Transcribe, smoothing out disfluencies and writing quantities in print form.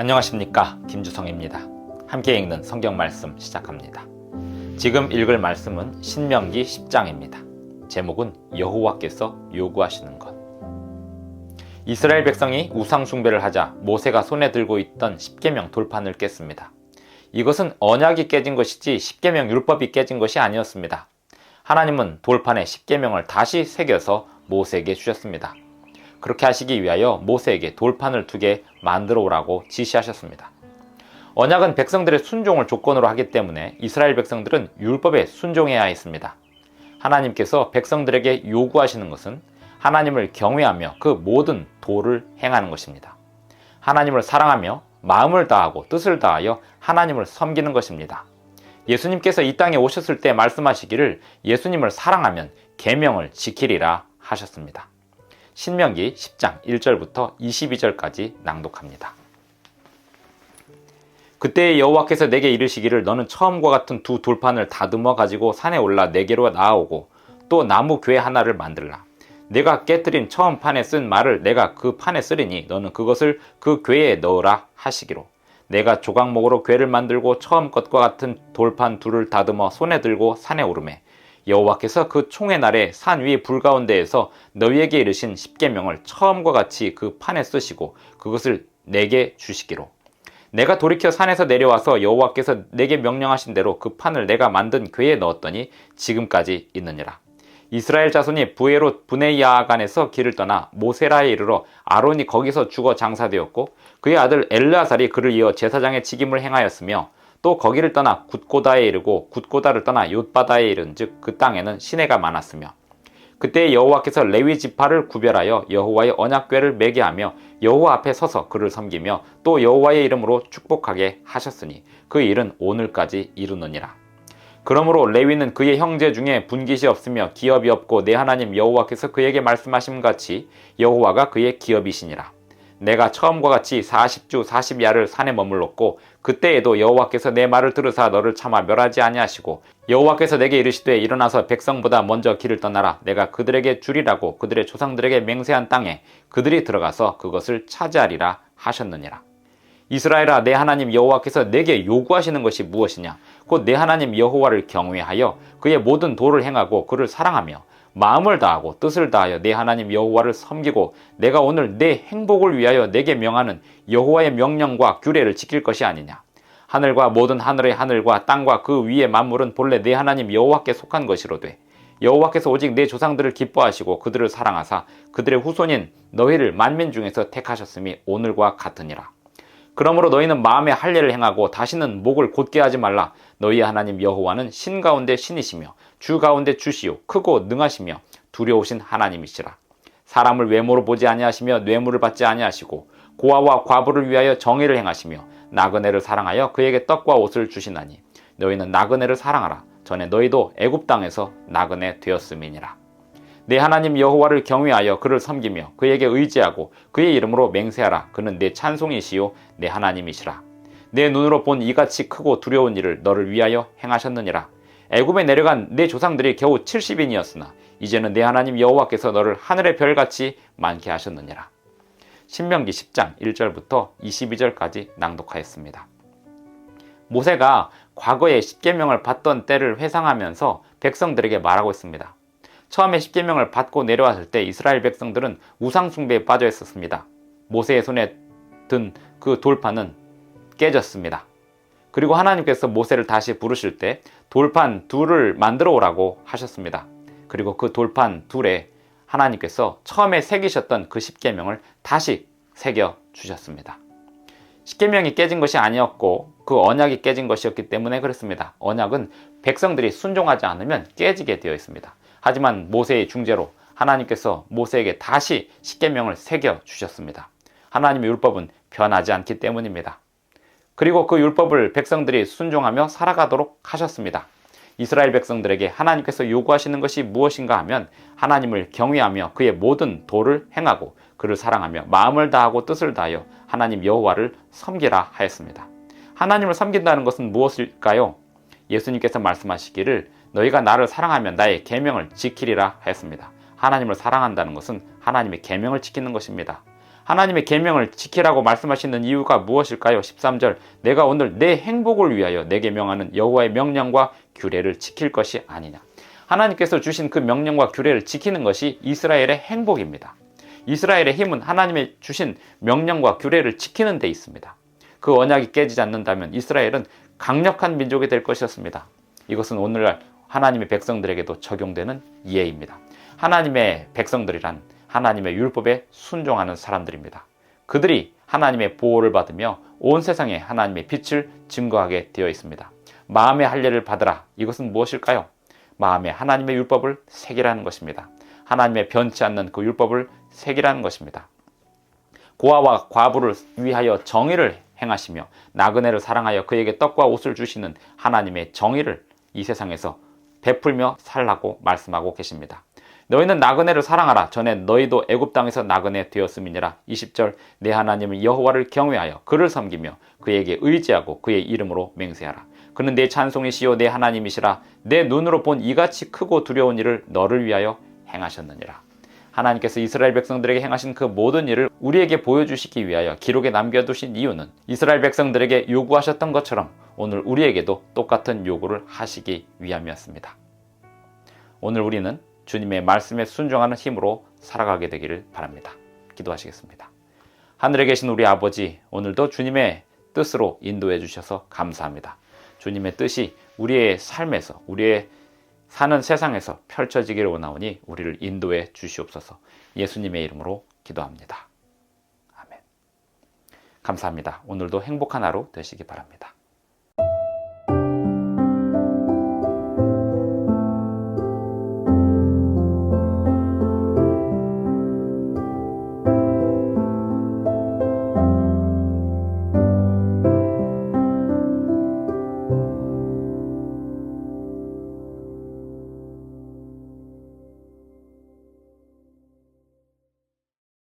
안녕하십니까, 김주성입니다. 함께 읽는 성경 말씀 시작합니다. 지금 읽을 말씀은 신명기 10장입니다. 제목은 여호와께서 요구하시는 것. 이스라엘 백성이 우상 숭배를 하자 모세가 손에 들고 있던 십계명 돌판을 깼습니다. 이것은 언약이 깨진 것이지 십계명 율법이 깨진 것이 아니었습니다. 하나님은 돌판에 십계명을 다시 새겨서 모세에게 주셨습니다. 그렇게 하시기 위하여 모세에게 돌판을 2개 만들어 오라고 지시하셨습니다. 언약은 백성들의 순종을 조건으로 하기 때문에 이스라엘 백성들은 율법에 순종해야 했습니다. 하나님께서 백성들에게 요구하시는 것은 하나님을 경외하며 그 모든 도를 행하는 것입니다. 하나님을 사랑하며 마음을 다하고 뜻을 다하여 하나님을 섬기는 것입니다. 예수님께서 이 땅에 오셨을 때 말씀하시기를 예수님을 사랑하면 계명을 지키리라 하셨습니다. 신명기 10장 1절부터 22절까지 낭독합니다. 그때 여호와께서 내게 이르시기를 너는 처음과 같은 2 돌판을 다듬어 가지고 산에 올라 내게로 나아오고 또 나무 궤 하나를 만들라. 내가 깨뜨린 처음 판에 쓴 말을 내가 그 판에 쓰리니 너는 그것을 그 궤에 넣으라 하시기로. 내가 조각목으로 궤를 만들고 처음 것과 같은 돌판 2를 다듬어 손에 들고 산에 오르매 여호와께서 그 총의 날에 산 위 불 가운데에서 너희에게 이르신 십계명을 처음과 같이 그 판에 쓰시고 그것을 내게 주시기로. 내가 돌이켜 산에서 내려와서 여호와께서 내게 명령하신 대로 그 판을 내가 만든 궤에 넣었더니 지금까지 있느니라. 이스라엘 자손이 부에롯 브네야간에서 길을 떠나 모세라에 이르러 아론이 거기서 죽어 장사되었고 그의 아들 엘르아살이 그를 이어 제사장의 직임을 행하였으며 또 거기를 떠나 굿고다에 이르고 굿고다를 떠나 욤바다에 이른즉 그 땅에는 시내가 많았으며 그때 여호와께서 레위 지파를 구별하여 여호와의 언약궤를 매게 하며 여호와 앞에 서서 그를 섬기며 또 여호와의 이름으로 축복하게 하셨으니 그 일은 오늘까지 이루느니라. 그러므로 레위는 그의 형제 중에 분깃이 없으며 기업이 없고 내 하나님 여호와께서 그에게 말씀하심 같이 여호와가 그의 기업이시니라. 내가 처음과 같이 40주 40야를 산에 머물렀고 그때에도 여호와께서 내 말을 들으사 너를 차마 멸하지 아니하시고 여호와께서 내게 이르시되 일어나서 백성보다 먼저 길을 떠나라. 내가 그들에게 주리라고 그들의 조상들에게 맹세한 땅에 그들이 들어가서 그것을 차지하리라 하셨느니라. 이스라엘아, 내 하나님 여호와께서 내게 요구하시는 것이 무엇이냐? 곧 내 하나님 여호와를 경외하여 그의 모든 도를 행하고 그를 사랑하며 마음을 다하고 뜻을 다하여 내 하나님 여호와를 섬기고 내가 오늘 내 행복을 위하여 내게 명하는 여호와의 명령과 규례를 지킬 것이 아니냐. 하늘과 모든 하늘의 하늘과 땅과 그 위의 만물은 본래 내 하나님 여호와께 속한 것이로되 여호와께서 오직 내 조상들을 기뻐하시고 그들을 사랑하사 그들의 후손인 너희를 만민 중에서 택하셨음이 오늘과 같으니라. 그러므로 너희는 마음에 할례를 행하고 다시는 목을 곧게 하지 말라. 너희 하나님 여호와는 신 가운데 신이시며 주 가운데 주시요 크고 능하시며 두려우신 하나님이시라. 사람을 외모로 보지 아니하시며 뇌물을 받지 아니하시고 고아와 과부를 위하여 정의를 행하시며 나그네를 사랑하여 그에게 떡과 옷을 주시나니 너희는 나그네를 사랑하라. 전에 너희도 애굽 땅에서 나그네 되었음이니라. 내 하나님 여호와를 경외하여 그를 섬기며 그에게 의지하고 그의 이름으로 맹세하라. 그는 내 찬송이시요 내 하나님이시라. 내 눈으로 본 이같이 크고 두려운 일을 너를 위하여 행하셨느니라. 애굽에 내려간 내 조상들이 겨우 70인이었으나 이제는 내 하나님 여호와께서 너를 하늘의 별같이 많게 하셨느니라. 신명기 10장 1절부터 22절까지 낭독하였습니다. 모세가 과거에 십계명을 받던 때를 회상하면서 백성들에게 말하고 있습니다. 처음에 십계명을 받고 내려왔을 때 이스라엘 백성들은 우상 숭배에 빠져 있었습니다. 모세의 손에 든 그 돌판은 깨졌습니다. 그리고 하나님께서 모세를 다시 부르실 때 돌판 2를 만들어 오라고 하셨습니다. 그리고 그 돌판 2에 하나님께서 처음에 새기셨던 그 십계명을 다시 새겨 주셨습니다. 십계명이 깨진 것이 아니었고 그 언약이 깨진 것이었기 때문에 그렇습니다. 언약은 백성들이 순종하지 않으면 깨지게 되어 있습니다. 하지만 모세의 중재로 하나님께서 모세에게 다시 십계명을 새겨 주셨습니다. 하나님의 율법은 변하지 않기 때문입니다. 그리고 그 율법을 백성들이 순종하며 살아가도록 하셨습니다. 이스라엘 백성들에게 하나님께서 요구하시는 것이 무엇인가 하면 하나님을 경외하며 그의 모든 도를 행하고 그를 사랑하며 마음을 다하고 뜻을 다하여 하나님 여호와를 섬기라 하였습니다. 하나님을 섬긴다는 것은 무엇일까요? 예수님께서 말씀하시기를 너희가 나를 사랑하면 나의 계명을 지키리라 하였습니다. 하나님을 사랑한다는 것은 하나님의 계명을 지키는 것입니다. 하나님의 계명을 지키라고 말씀하시는 이유가 무엇일까요? 13절, 내가 오늘 내 행복을 위하여 내게 명하는 여호와의 명령과 규례를 지킬 것이 아니냐. 하나님께서 주신 그 명령과 규례를 지키는 것이 이스라엘의 행복입니다. 이스라엘의 힘은 하나님의 주신 명령과 규례를 지키는 데 있습니다. 그 언약이 깨지지 않는다면 이스라엘은 강력한 민족이 될 것이었습니다. 이것은 오늘날 하나님의 백성들에게도 적용되는 이해입니다. 하나님의 백성들이란 하나님의 율법에 순종하는 사람들입니다. 그들이 하나님의 보호를 받으며 온 세상에 하나님의 빛을 증거하게 되어 있습니다. 마음의 할례를 받으라. 이것은 무엇일까요? 마음에 하나님의 율법을 새기라는 것입니다. 하나님의 변치 않는 그 율법을 새기라는 것입니다. 고아와 과부를 위하여 정의를 행하시며 나그네를 사랑하여 그에게 떡과 옷을 주시는 하나님의 정의를 이 세상에서 베풀며 살라고 말씀하고 계십니다. 너희는 나그네를 사랑하라. 전에 너희도 애굽 땅에서 나그네 되었음이니라. 20절, 내 하나님은 여호와를 경외하여 그를 섬기며 그에게 의지하고 그의 이름으로 맹세하라. 그는 내 찬송이시요 내 하나님이시라. 내 눈으로 본 이같이 크고 두려운 일을 너를 위하여 행하셨느니라. 하나님께서 이스라엘 백성들에게 행하신 그 모든 일을 우리에게 보여주시기 위하여 기록에 남겨두신 이유는 이스라엘 백성들에게 요구하셨던 것처럼 오늘 우리에게도 똑같은 요구를 하시기 위함이었습니다. 오늘 우리는 주님의 말씀에 순종하는 힘으로 살아가게 되기를 바랍니다. 기도하시겠습니다. 하늘에 계신 우리 아버지, 오늘도 주님의 뜻으로 인도해 주셔서 감사합니다. 주님의 뜻이 우리의 삶에서, 우리의 사는 세상에서 펼쳐지기를 원하오니 우리를 인도해 주시옵소서. 예수님의 이름으로 기도합니다. 아멘. 감사합니다. 오늘도 행복한 하루 되시기 바랍니다.